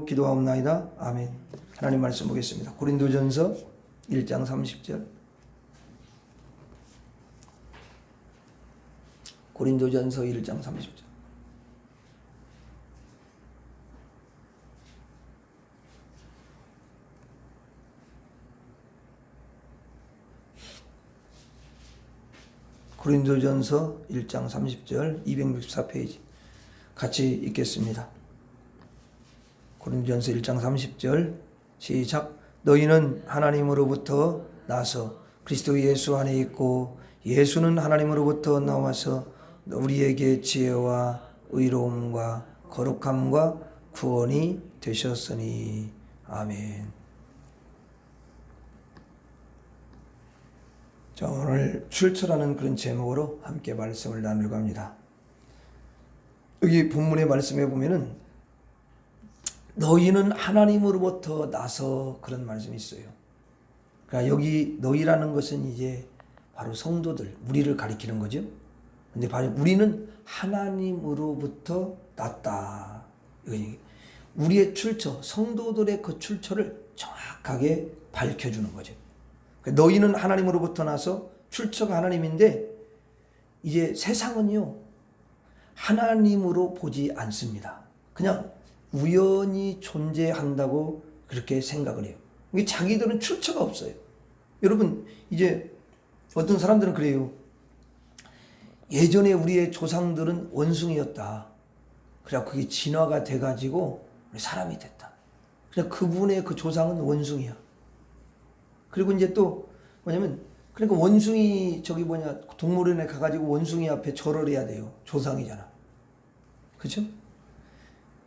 이름으로 기도하옵나이다. 아멘. 하나님 말씀 보겠습니다. 고린도전서 1장 30절. 고린도전서 1장 30절. 고린도전서 1장 30절 264페이지 같이 읽겠습니다. 고린도전서 1장 30절 시작. 너희는 하나님으로부터 나서 그리스도 예수 안에 있고 예수는 하나님으로부터 나와서 우리에게 지혜와 의로움과 거룩함과 구원이 되셨으니. 아멘. 자, 오늘 출처라는 그런 제목으로 함께 말씀을 나누려고 합니다. 여기 본문의 말씀에 보면은 너희는 하나님으로부터 나서 그런 말씀이 있어요. 그러니까 여기 너희라는 것은 이제 바로 성도들, 우리를 가리키는 거죠. 근데 바로 우리는 하나님으로부터 났다. 우리의 출처, 성도들의 그 출처를 정확하게 밝혀주는 거죠. 너희는 하나님으로부터 나서 출처가 하나님인데 이제 세상은요 하나님으로 보지 않습니다. 그냥 우연히 존재한다고 그렇게 생각을 해요. 자기들은 출처가 없어요. 여러분 이제 어떤 사람들은 그래요. 예전에 우리의 조상들은 원숭이였다. 그래서 그게 진화가 돼가지고 사람이 됐다. 그냥 그분의 그 조상은 원숭이야. 그리고 이제 또 뭐냐면 그러니까 원숭이 동물원에 가가지고 원숭이 앞에 절을 해야 돼요. 조상이잖아. 그렇죠?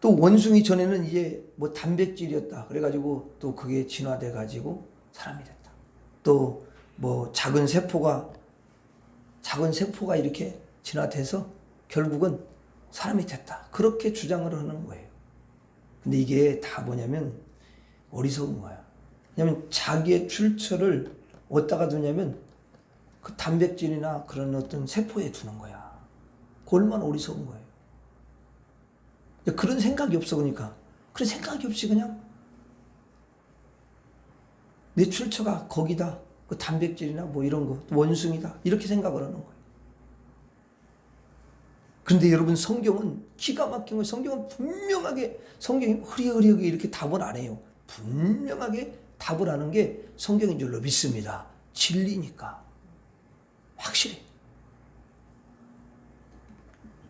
또 원숭이 전에는 이제 뭐 단백질이었다. 그래가지고 또 그게 진화돼가지고 사람이 됐다. 또 뭐 작은 세포가 이렇게 진화돼서 결국은 사람이 됐다. 그렇게 주장을 하는 거예요. 근데 이게 다 뭐냐면 어리석은 거야. 왜냐면 자기의 출처를 어디다가 두냐면 그 단백질이나 그런 어떤 세포에 두는 거야. 그 얼마나 어리석은 거예요. 그런 생각이 없어. 그러니까 그런 생각이 없이 그냥 내 출처가 거기다. 그 단백질이나 뭐 이런 거 원숭이다. 이렇게 생각을 하는 거예요. 그런데 여러분 성경은 기가 막힌 거예요. 성경은 분명하게 성경이 흐리흐리하게 이렇게 답을 안 해요. 분명하게 답을 하는 게 성경인 줄로 믿습니다. 진리니까. 확실해.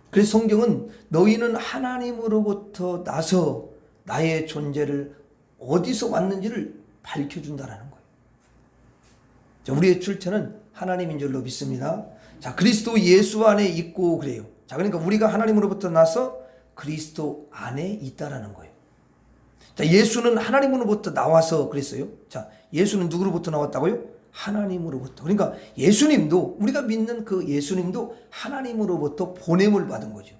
그래서 성경은 너희는 하나님으로부터 나서 나의 존재를 어디서 왔는지를 밝혀준다라는 거예요. 자, 우리의 출처는 하나님인 줄로 믿습니다. 자, 그리스도 예수 안에 있고 그래요. 자, 그러니까 우리가 하나님으로부터 나서 그리스도 안에 있다라는 거예요. 자, 예수는 하나님으로부터 나와서 그랬어요. 자, 예수는 누구로부터 나왔다고요? 하나님으로부터. 그러니까 예수님도 우리가 믿는 그 예수님도 하나님으로부터 보냄을 받은 거죠.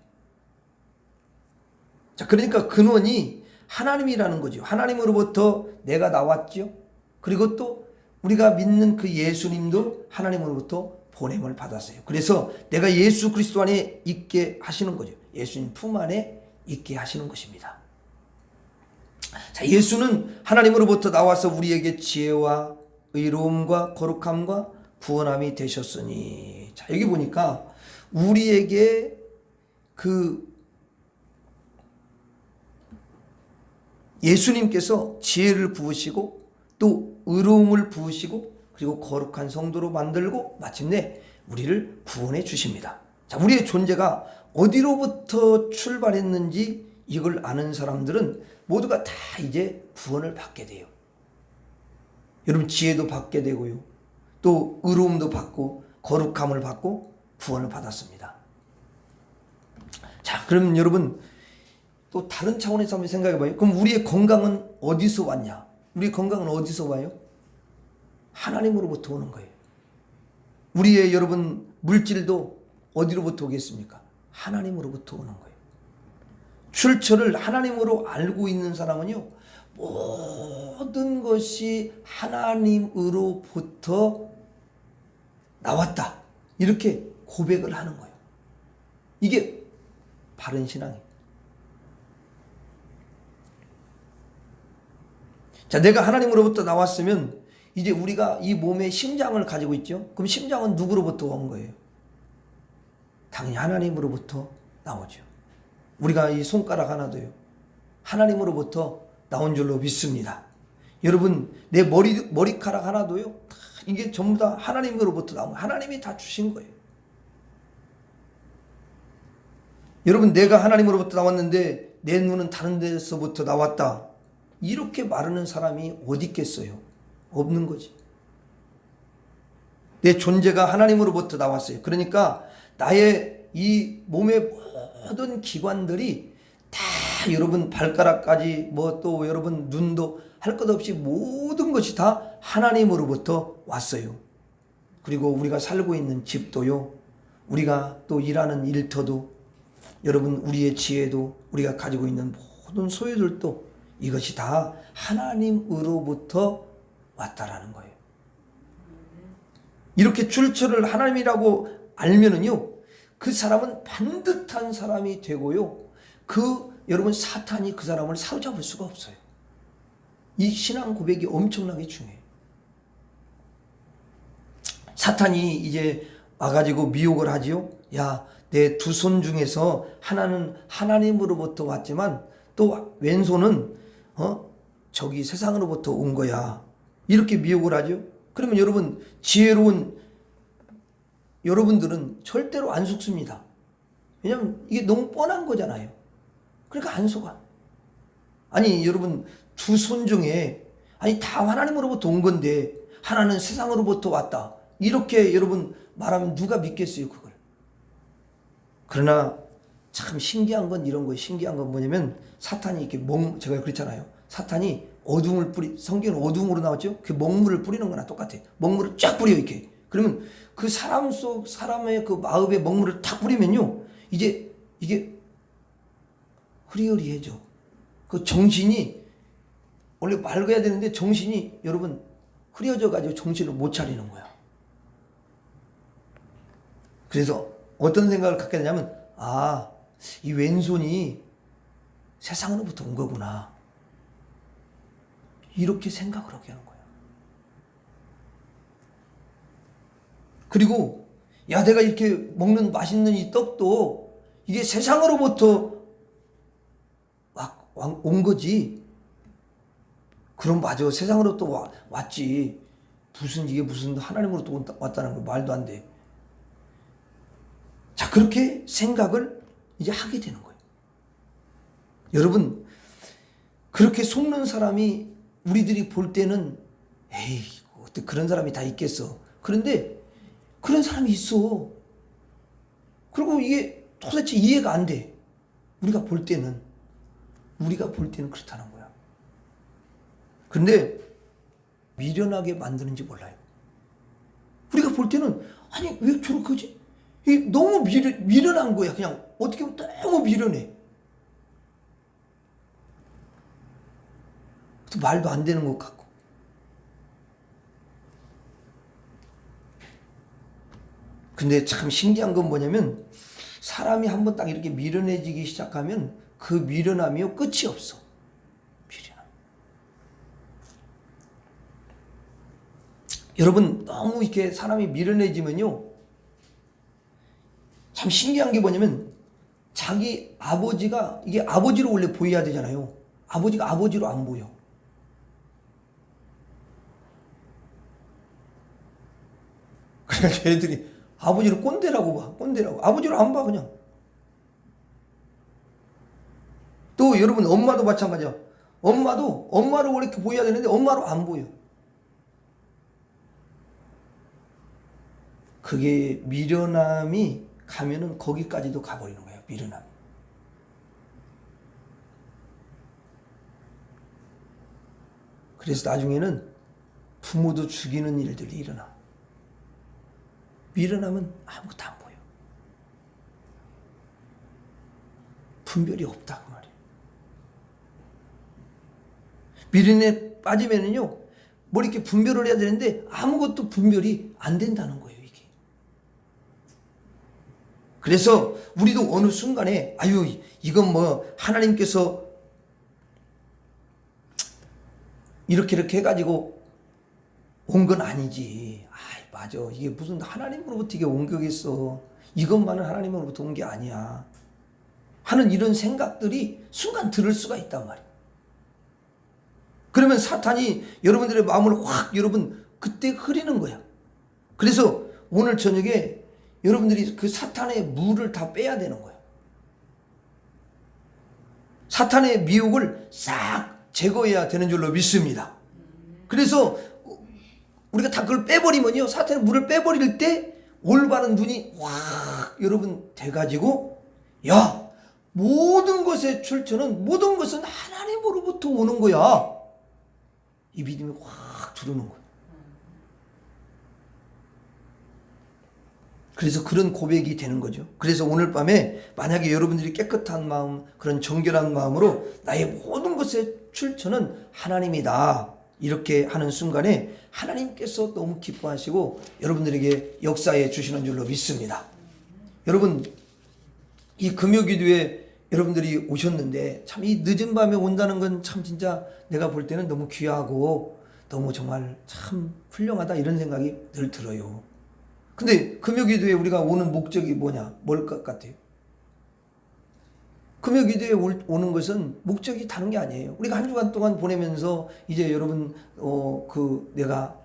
자, 그러니까 근원이 하나님이라는 거죠. 하나님으로부터 내가 나왔죠. 그리고 또 우리가 믿는 그 예수님도 하나님으로부터 보냄을 받았어요. 그래서 내가 예수 그리스도 안에 있게 하시는 거죠. 예수님 품 안에 있게 하시는 것입니다. 자, 예수는 하나님으로부터 나와서 우리에게 지혜와 의로움과 거룩함과 구원함이 되셨으니. 자, 여기 보니까 우리에게 그 예수님께서 지혜를 부으시고 또 의로움을 부으시고 그리고 거룩한 성도로 만들고 마침내 우리를 구원해 주십니다. 자, 우리의 존재가 어디로부터 출발했는지 이걸 아는 사람들은 모두가 다 이제 구원을 받게 돼요. 여러분 지혜도 받게 되고요. 또 의로움도 받고 거룩함을 받고 구원을 받았습니다. 자, 그럼 여러분 또 다른 차원에서 한번 생각해 봐요. 그럼 우리의 건강은 어디서 왔냐? 우리의 건강은 어디서 와요? 하나님으로부터 오는 거예요. 우리의 여러분 물질도 어디로부터 오겠습니까? 하나님으로부터 오는 거예요. 출처를 하나님으로 알고 있는 사람은요, 모든 것이 하나님으로부터 나왔다. 이렇게 고백을 하는 거예요. 이게 바른 신앙이에요. 자, 내가 하나님으로부터 나왔으면 이제 우리가 이 몸의 심장을 가지고 있죠. 그럼 심장은 누구로부터 온 거예요? 당연히 하나님으로부터 나오죠. 우리가 이 손가락 하나도요, 하나님으로부터 나온 줄로 믿습니다. 여러분, 내 머리카락 하나도요, 이게 전부 다 하나님으로부터 나온 거예요. 하나님이 다 주신 거예요. 여러분, 내가 하나님으로부터 나왔는데 내 눈은 다른 데서부터 나왔다, 이렇게 말하는 사람이 어디 있겠어요? 없는 거지. 내 존재가 하나님으로부터 나왔어요. 그러니까 나의 이 몸의 모든 기관들이 다, 여러분 발가락까지 뭐 또 여러분 눈도 할 것 없이 모든 것이 다 하나님으로부터 왔어요. 그리고 우리가 살고 있는 집도요, 우리가 또 일하는 일터도, 여러분 우리의 지혜도, 우리가 가지고 있는 모든 소유들도 이것이 다 하나님으로부터 왔다라는 거예요. 이렇게 출처를 하나님이라고 알면은요, 그 사람은 반듯한 사람이 되고요, 여러분 사탄이 그 사람을 사로잡을 수가 없어요. 이 신앙 고백이 엄청나게 중요해요. 사탄이 이제 와가지고 미혹을 하지요. 야, 내 두 손 중에서 하나는 하나님으로부터 왔지만 또 왼손은 저기 세상으로부터 온 거야, 이렇게 미혹을 하죠. 그러면 여러분, 지혜로운 여러분들은 절대로 안 속습니다. 왜냐하면 이게 너무 뻔한 거잖아요. 그러니까 안 속아. 아니 여러분, 두 손 중에 다 하나님으로부터 온 건데 하나는 세상으로부터 왔다, 이렇게 여러분 말하면 누가 믿겠어요, 그걸. 그러나 참 신기한 건 이런 거예요. 신기한 건 뭐냐면, 사탄이 이렇게 제가 그랬잖아요. 사탄이 어둠을 성경은 어둠으로 나왔죠. 그 먹물을 뿌리는 거나 똑같아요. 먹물을 쫙 뿌려 이렇게. 그러면 그 사람의 그 마음에 먹물을 탁 뿌리면요, 이제 이게 흐리흐리해져. 그 정신이 원래 맑아야 되는데 정신이 여러분 흐려져 가지고 정신을 못 차리는 거야. 그래서 어떤 생각을 갖게 되냐면, 이 왼손이 세상으로부터 온 거구나, 이렇게 생각을 하게 하는 거야. 그리고 야, 내가 이렇게 먹는 맛있는 이 떡도 이게 세상으로부터 온 거지. 그럼 맞아, 세상으로부터 왔지. 이게 무슨 하나님으로부터 왔다는 거 말도 안 돼. 자, 그렇게 생각을 이제 하게 되는 거예요. 여러분, 그렇게 속는 사람이 우리들이 볼 때는 에이, 어떻게 그런 사람이 다 있겠어. 그런데 그런 사람이 있어. 그리고 이게 도대체 이해가 안 돼. 우리가 볼 때는 그렇다는 거야. 그런데 미련하게 만드는지 몰라요. 우리가 볼 때는 왜 저렇게 하지? 이게 너무 미련한 거야. 그냥 어떻게 보면 너무 미련해. 또 말도 안 되는 것 같고. 근데 참 신기한 건 뭐냐면, 사람이 한번 딱 이렇게 미련해지기 시작하면 그 미련함이요, 끝이 없어. 미련함. 여러분, 너무 이렇게 사람이 미련해지면요, 참 신기한 게 뭐냐면, 자기 아버지가, 이게 아버지로 원래 보여야 되잖아요. 아버지가 아버지로 안 보여. 그러니까 걔네들이 아버지를 꼰대라고 봐. 꼰대라고. 아버지로 안 봐, 그냥. 또 여러분, 엄마도 마찬가지야. 엄마도 엄마로 원래 이렇게 보여야 되는데 엄마로 안 보여. 그게 미련함이 가면은 거기까지도 가버리는 거예요. 미련함. 그래서 나중에는 부모도 죽이는 일들이 일어나. 미련함은 아무것도 안 보여. 분별이 없다, 그 말이에요. 미련에 빠지면은요, 뭘 이렇게 분별을 해야 되는데 아무것도 분별이 안 된다는 거예요, 이게. 그래서 우리도 어느 순간에 이건 뭐 하나님께서 이렇게 해가지고 온 건 아니지. 아이, 맞아. 이게 무슨 하나님으로부터 이게 온 거겠어. 이것만은 하나님으로부터 온 게 아니야. 하는 이런 생각들이 순간 들을 수가 있단 말이에요. 그러면 사탄이 여러분들의 마음을 확 여러분 그때 흐리는 거야. 그래서 오늘 저녁에 여러분들이 그 사탄의 물을 다 빼야 되는 거야. 사탄의 미혹을 싹 제거해야 되는 줄로 믿습니다. 그래서 우리가 다 그걸 빼버리면요, 사탄의 물을 빼버릴 때 올바른 눈이 확 여러분 돼가지고, 야, 모든 것의 출처는, 모든 것은 하나님으로부터 오는 거야. 이 믿음이 확 들어오는 거야. 그래서 그런 고백이 되는 거죠. 그래서 오늘 밤에 만약에 여러분들이 깨끗한 마음, 그런 정결한 마음으로 나의 모든 것의 출처는 하나님이다, 이렇게 하는 순간에 하나님께서 너무 기뻐하시고 여러분들에게 역사해 주시는 줄로 믿습니다. 여러분, 이 금요기도에 여러분들이 오셨는데 참 이 늦은 밤에 온다는 건 참 진짜 내가 볼 때는 너무 귀하고 너무 정말 참 훌륭하다, 이런 생각이 늘 들어요. 근데 금요기도에 우리가 오는 목적이 뭐냐? 뭘 것 같아요? 금요기도에 오는 것은 목적이 다른 게 아니에요. 우리가 한 주간 동안 보내면서 이제 여러분 내가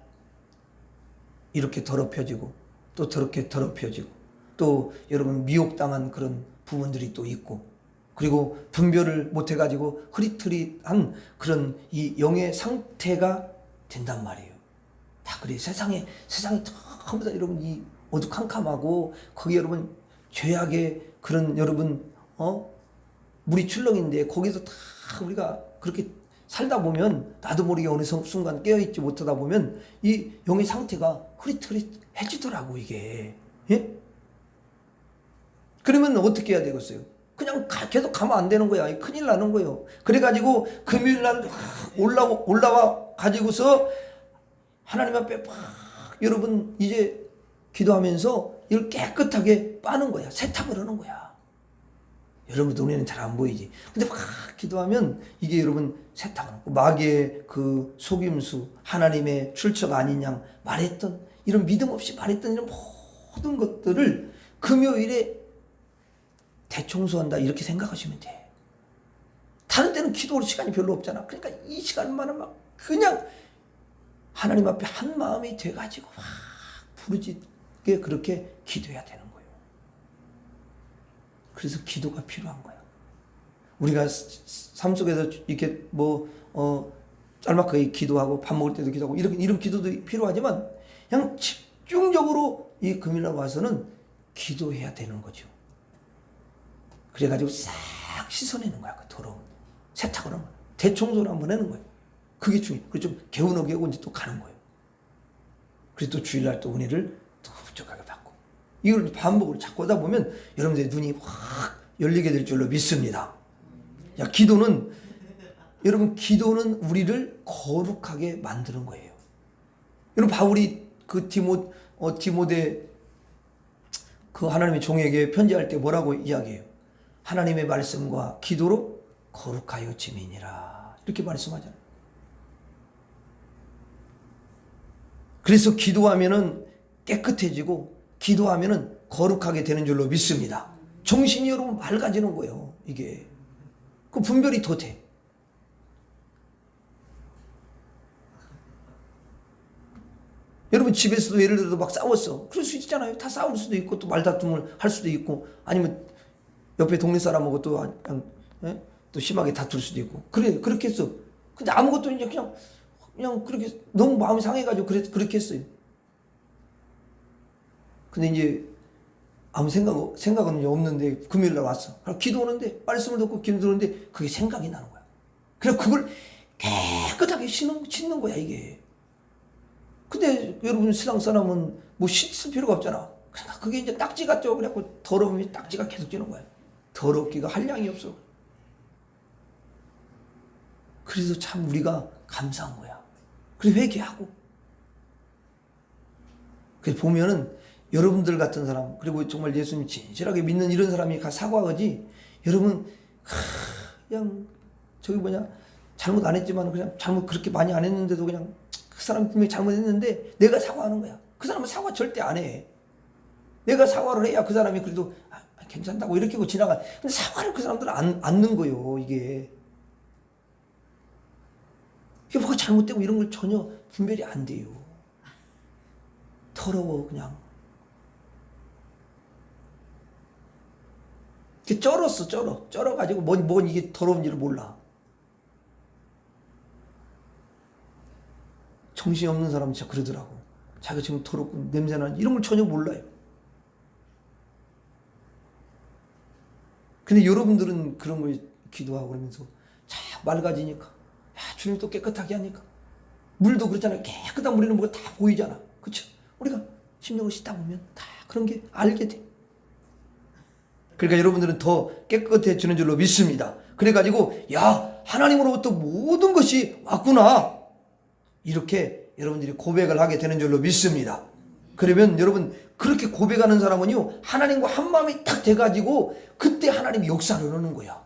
이렇게 더럽혀지고 또 저렇게 더럽혀지고 또 여러분 미혹당한 그런 부분들이 또 있고, 그리고 분별을 못 해가지고 흐릿흐릿한 그런 이 영의 상태가 된단 말이에요. 다 그래. 세상이 전부 다 여러분 이 어두컴컴하고 거기 여러분 죄악의 그런 여러분 물이 출렁인데 거기서 다 우리가 그렇게 살다 보면 나도 모르게 어느 순간 깨어있지 못하다 보면 이 영의 상태가 흐릿흐릿해지더라고 이게. 예? 그러면 어떻게 해야 되겠어요? 그냥 계속 가면 안 되는 거야. 큰일 나는 거예요. 그래가지고 금요일 날 올라와 가지고서 하나님 앞에 막 여러분 이제 기도하면서 이걸 깨끗하게 빠는 거야. 세탁을 하는 거야. 여러분 눈에는 잘 안 보이지. 근데 막 기도하면 이게 여러분 세탁을 하고, 마귀의 그 속임수, 하나님의 출처가 아닌 양 말했던 이런 믿음 없이 말했던 이런 모든 것들을 금요일에 대청소한다, 이렇게 생각하시면 돼. 다른 때는 기도할 시간이 별로 없잖아. 그러니까 이 시간만은 막 그냥 하나님 앞에 한 마음이 돼가지고 막 부르짖게 그렇게 기도해야 되는 거예요. 그래서 기도가 필요한 거야. 우리가 삶 속에서 이렇게 짤막하게 기도하고 밥 먹을 때도 기도하고 이런 기도도 필요하지만 그냥 집중적으로 이 금요일날 와서는 기도해야 되는 거죠. 그래가지고 싹 씻어내는 거야. 그 더러운 세탁을 하는 거야. 대청소를 한번 하는 거예요. 그게 중요해요. 그리고 좀 개운하고 이제 또 가는 거예요. 그래서 또 주일날 또 은혜를 또 흡족하게 받고, 이걸 반복으로 자꾸 하다 보면 여러분들의 눈이 확 열리게 될 줄로 믿습니다. 야, 여러분 기도는 우리를 거룩하게 만드는 거예요. 여러분 바울이 그 디모데 그 하나님의 종에게 편지할 때 뭐라고 이야기해요? 하나님의 말씀과 기도로 거룩하여 지민이라, 이렇게 말씀하잖아요. 그래서 기도하면은 깨끗해지고 기도하면은 거룩하게 되는 줄로 믿습니다. 정신이 여러분 맑아지는 거예요. 이게 그 분별이 더 돼. 여러분 집에서도 예를 들어서 막 싸웠어. 그럴 수 있잖아요. 다 싸울 수도 있고 또 말다툼을 할 수도 있고, 아니면 옆에 동네 사람하고 또 또 심하게 다툴 수도 있고, 그렇게 했어. 근데 아무것도 이제 그냥 그렇게 너무 마음이 상해가지고 그렇게 했어요. 근데 이제 아무 생각은 이제 없는데 금요일날 왔어. 그럼 기도하는데, 말씀을 듣고 기도하는데 그게 생각이 나는 거야. 그래서 그걸 깨끗하게 씻는 거야 이게. 근데 여러분 세상 사람은 뭐 씻을 필요가 없잖아. 그러니까 그게 이제 딱지 같죠. 그래갖고 더러움이 딱지가 계속 찌는 거야. 더럽기가 한량이 없어. 그래서 참 우리가 감사한 거야. 그래서 회개하고. 그래서 보면은 여러분들 같은 사람, 그리고 정말 예수님 진실하게 믿는 이런 사람이 사과하지. 여러분 그냥 잘못 안 했지만 그냥 잘못 그렇게 많이 안 했는데도 그냥 그 사람 분명히 잘못했는데 내가 사과하는 거야. 그 사람은 사과 절대 안 해. 내가 사과를 해야 그 사람이 그래도 괜찮다고 이렇게 하고 지나가. 근데 사과를 그 사람들은 안 넣는 거예요. 이게 뭐가 잘못되고 이런 걸 전혀 분별이 안 돼요. 더러워 그냥. 쩔었어. 쩔어가지고 뭔 이게 더러운지를 몰라. 정신이 없는 사람은 진짜 그러더라고. 자기가 지금 더럽고 냄새나는 이런 걸 전혀 몰라요. 근데 여러분들은 그런 걸 기도하고 그러면서 자 맑아지니까 야 주님 또 깨끗하게 하니까 물도 그렇잖아요. 깨끗한 물에는 뭐가 다 보이잖아. 그렇죠? 우리가 심령을 씻다 보면 다 그런 게 알게 돼. 그러니까 여러분들은 더 깨끗해지는 줄로 믿습니다. 그래가지고 야 하나님으로부터 모든 것이 왔구나 이렇게 여러분들이 고백을 하게 되는 줄로 믿습니다. 그러면 여러분 그렇게 고백하는 사람은요 하나님과 한 마음이 딱 돼가지고 그때 하나님이 역사를 하는 거야.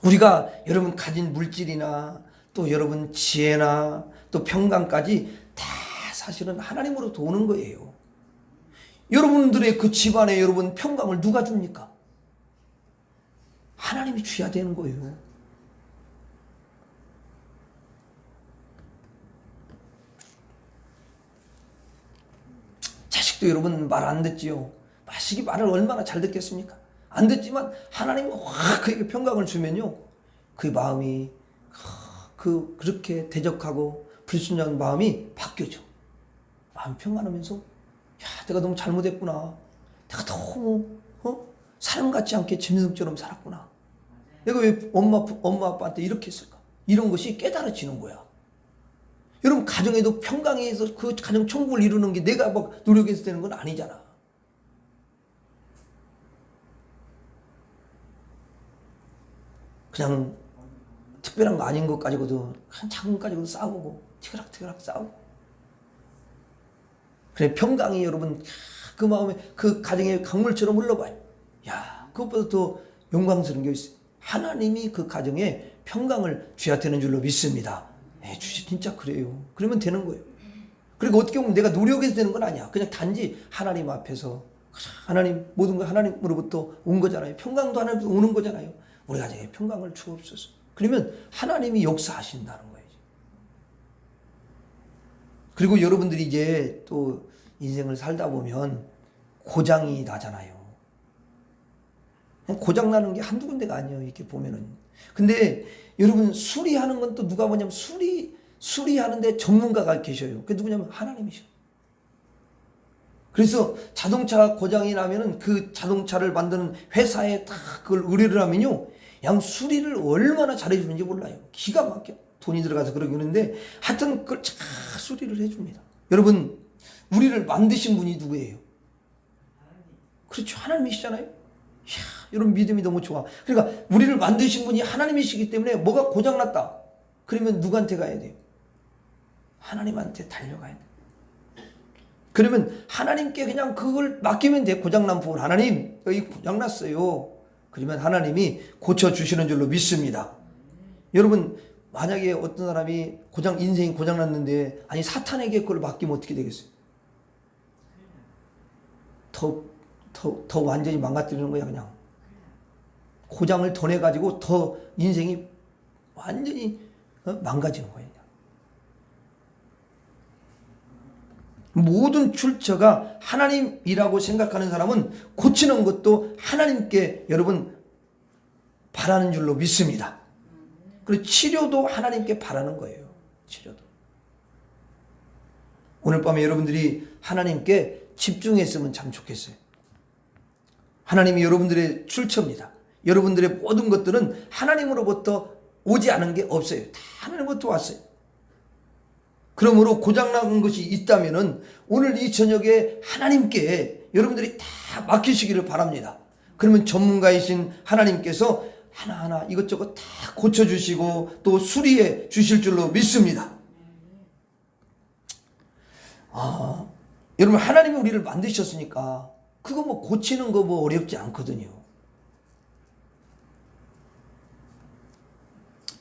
우리가 여러분 가진 물질이나 또 여러분 지혜나 또 평강까지 다 사실은 하나님으로부터 오는 거예요. 여러분들의 그 집안에 여러분 평강을 누가 줍니까? 하나님이 줘야 되는 거예요. 자식도 여러분 말 안 듣지요. 자식이 말을 얼마나 잘 듣겠습니까? 안 듣지만 하나님이 확 그에게 평강을 주면요 그 마음이 그렇게 대적하고 불순종한 마음이 바뀌어져. 마음 평안하면서 야 내가 너무 잘못했구나. 내가 너무 사람 같지 않게 짐승처럼 살았구나. 내가 왜 엄마 아빠한테 이렇게 했을까? 이런 것이 깨달아지는 거야. 여러분 가정에도 평강에서 그 가정 천국을 이루는 게 내가 막 노력해서 되는 건 아니잖아. 그냥 특별한 거 아닌 것 가지고도 한 작은 거 가지고도 싸우고 티그락티그락 싸우고. 그래 평강이 여러분 그 마음에 그 가정의 강물처럼 흘러봐요. 야 그것보다 더 영광스러운 게 있어요. 하나님이 그 가정에 평강을 줘야 되는 줄로 믿습니다. 주시 진짜 그래요. 그러면 되는 거예요. 그리고 어떻게 보면 내가 노력해서 되는 건 아니야. 그냥 단지 하나님 앞에서 하나님 모든 거 하나님으로부터 온 거잖아요. 평강도 하나님으로부터 오는 거잖아요. 우리 가정에 평강을 주옵소서. 그러면 하나님이 역사하신다는 거예요. 그리고 여러분들이 이제 또 인생을 살다 보면 고장이 나잖아요. 고장 나는 게 한두 군데가 아니에요. 이렇게 보면은. 근데 여러분 수리하는 건 또 누가 뭐냐면 수리하는데 전문가가 계셔요. 그게 누구냐면 하나님이셔. 그래서 자동차 고장이 나면은 그 자동차를 만드는 회사에 다 그걸 의뢰를 하면요. 양 수리를 얼마나 잘해주는지 몰라요. 기가 막혀. 돈이 들어가서 그러는데 하여튼 그걸 잘 수리를 해줍니다. 여러분 우리를 만드신 분이 누구예요? 그렇죠. 하나님이시잖아요. 이야, 여러분 믿음이 너무 좋아. 그러니까 우리를 만드신 분이 하나님이시기 때문에 뭐가 고장났다. 그러면 누구한테 가야 돼요? 하나님한테 달려가야 돼요. 그러면 하나님께 그냥 그걸 맡기면 돼. 고장난 부분. 하나님 여기 고장났어요. 그러면 하나님이 고쳐주시는 줄로 믿습니다. 여러분 만약에 어떤 사람이 인생이 고장났는데 아니 사탄에게 그걸 맡기면 어떻게 되겠어요? 더 완전히 망가뜨리는 거야. 그냥 고장을 더 내가지고 더 인생이 완전히 망가지는 거예요. 모든 출처가 하나님이라고 생각하는 사람은 고치는 것도 하나님께 여러분 바라는 줄로 믿습니다. 그리고 치료도 하나님께 바라는 거예요. 치료도. 오늘 밤에 여러분들이 하나님께 집중했으면 참 좋겠어요. 하나님이 여러분들의 출처입니다. 여러분들의 모든 것들은 하나님으로부터 오지 않은 게 없어요. 다 하나님으로부터 왔어요. 그러므로 고장난 것이 있다면은 오늘 이 저녁에 하나님께 여러분들이 다 맡기시기를 바랍니다. 그러면 전문가이신 하나님께서 하나하나 이것저것 다 고쳐주시고 또 수리해 주실 줄로 믿습니다. 여러분 하나님이 우리를 만드셨으니까 그거 뭐 고치는 거 뭐 어렵지 않거든요.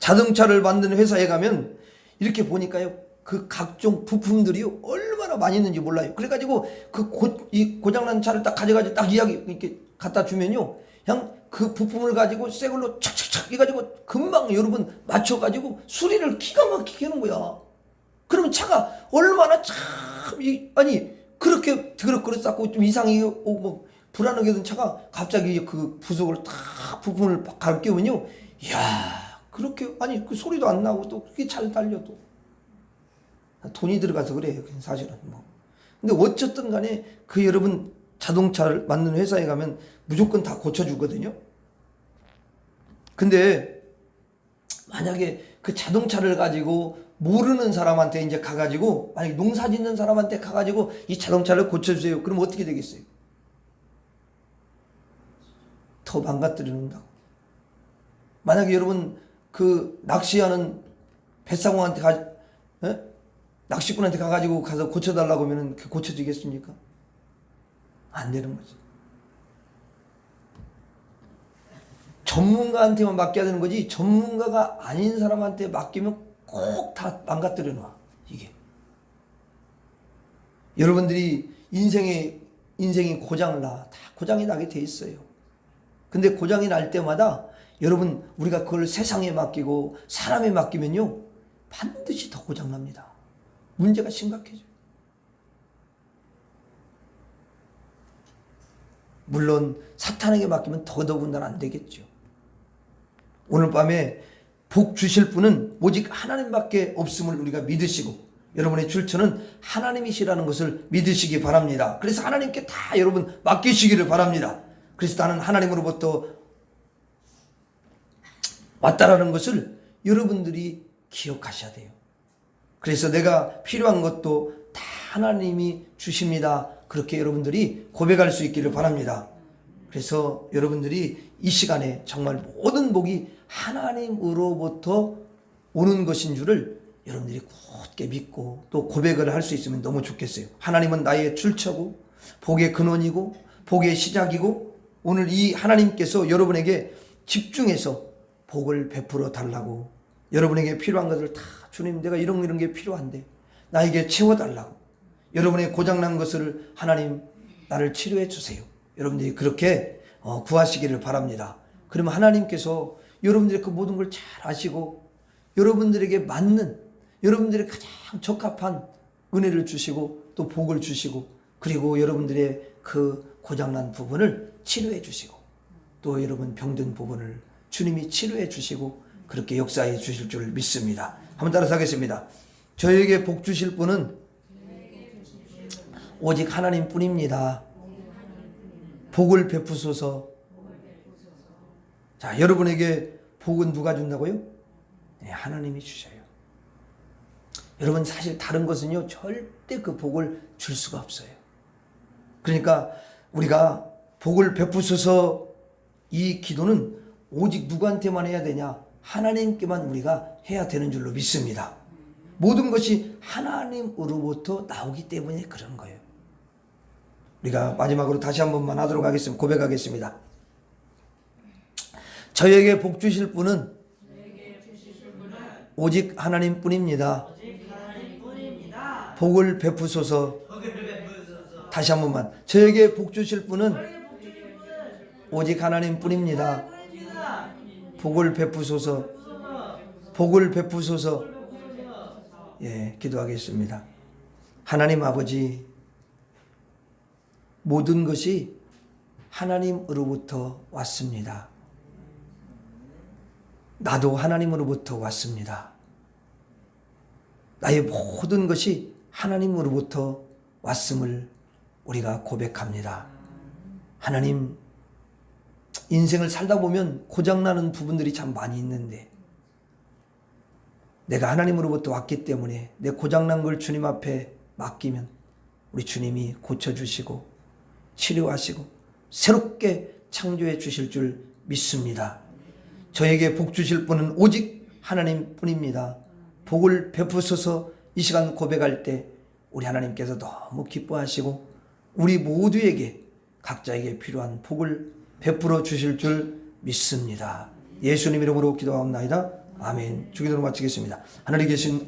자동차를 만드는 회사에 가면 이렇게 보니까요, 그 각종 부품들이 얼마나 많이 있는지 몰라요. 그래가지고 이 고장난 차를 딱 가져가지고 딱 이렇게 갖다 주면요, 그냥 그 부품을 가지고 새 걸로 착착착 해가지고 금방 여러분 맞춰가지고 수리를 기가 막히게 하는 거야. 그러면 차가 얼마나 아니 그렇게 드럭그럭 쌓고 좀 이상하게 뭐 불안하게 된 차가 갑자기 그 부속을 딱 부품을 갈아 끼우면요, 이야, 그렇게 아니 그 소리도 안 나고 또 그렇게 잘 달려도 돈이 들어가서 그래요, 사실은 뭐. 근데 어쨌든 간에 그 여러분 자동차를 만드는 회사에 가면 무조건 다 고쳐주거든요. 근데 만약에 그 자동차를 가지고 모르는 사람한테 이제 가가지고, 만약에 농사 짓는 사람한테 가가지고 이 자동차를 고쳐주세요. 그럼 어떻게 되겠어요? 더 망가뜨린다고. 만약에 여러분 그 낚시하는 뱃사공한테 낚시꾼한테 가가지고 가서 고쳐달라고 하면은 고쳐지겠습니까? 안 되는 거지. 전문가한테만 맡겨야 되는 거지, 전문가가 아닌 사람한테 맡기면 꼭 다 망가뜨려 놔, 이게. 여러분들이 인생이 고장을 나. 다 고장이 나게 돼 있어요. 근데 고장이 날 때마다 여러분, 우리가 그걸 세상에 맡기고 사람에 맡기면요, 반드시 더 고장납니다. 문제가 심각해져요. 물론 사탄에게 맡기면 더더군다나 안 되겠죠. 오늘 밤에 복 주실 분은 오직 하나님밖에 없음을 우리가 믿으시고, 여러분의 출처는 하나님이시라는 것을 믿으시기 바랍니다. 그래서 하나님께 다 여러분 맡기시기를 바랍니다. 그래서 나는 하나님으로부터 왔다라는 것을 여러분들이 기억하셔야 돼요. 그래서 내가 필요한 것도 다 하나님이 주십니다. 그렇게 여러분들이 고백할 수 있기를 바랍니다. 그래서 여러분들이 이 시간에 정말 모든 복이 하나님으로부터 오는 것인 줄을 여러분들이 굳게 믿고 또 고백을 할 수 있으면 너무 좋겠어요. 하나님은 나의 출처고 복의 근원이고 복의 시작이고, 오늘 이 하나님께서 여러분에게 집중해서 복을 베풀어 달라고, 여러분에게 필요한 것을 다, 주님 내가 이런 게 필요한데 나에게 채워달라고, 여러분의 고장난 것을 하나님 나를 치료해 주세요. 여러분들이 그렇게 구하시기를 바랍니다. 그러면 하나님께서 여러분들의 그 모든 걸 잘 아시고 여러분들에게 맞는, 여러분들의 가장 적합한 은혜를 주시고 또 복을 주시고, 그리고 여러분들의 그 고장난 부분을 치료해 주시고, 또 여러분 병든 부분을 주님이 치료해 주시고 그렇게 역사해 주실 줄 믿습니다. 한번 따라서 하겠습니다. 저에게 복 주실 분은 오직 하나님뿐입니다. 복을 베푸소서. 자, 여러분에게 복은 누가 준다고요? 네, 하나님이 주셔요. 여러분, 사실 다른 것은요, 절대 그 복을 줄 수가 없어요. 그러니까 우리가 복을 베푸소서, 이 기도는 오직 누구한테만 해야 되냐? 하나님께만 우리가 해야 되는 줄로 믿습니다. 모든 것이 하나님으로부터 나오기 때문에 그런 거예요. 우리가 마지막으로 다시 한 번만 하도록 하겠습니다. 고백하겠습니다. 저에게 복 주실 분은 오직 하나님뿐입니다. 복을 베푸소서. 다시 한 번만. 저에게 복 주실 분은 오직 하나님뿐입니다. 복을 베푸소서. 복을 베푸소서. 예, 기도하겠습니다. 하나님 아버지, 모든 것이 하나님으로부터 왔습니다. 나도 하나님으로부터 왔습니다. 나의 모든 것이 하나님으로부터 왔음을 우리가 고백합니다. 하나님, 인생을 살다 보면 고장나는 부분들이 참 많이 있는데, 내가 하나님으로부터 왔기 때문에 내 고장난 걸 주님 앞에 맡기면 우리 주님이 고쳐주시고 치료하시고 새롭게 창조해 주실 줄 믿습니다. 저에게 복 주실 분은 오직 하나님뿐입니다. 복을 베푸소서. 이 시간 고백할 때 우리 하나님께서 너무 기뻐하시고 우리 모두에게 각자에게 필요한 복을 베풀어 주실 줄 믿습니다. 예수님 이름으로 기도하옵나이다. 아멘. 주기도로 마치겠습니다. 하늘에 계신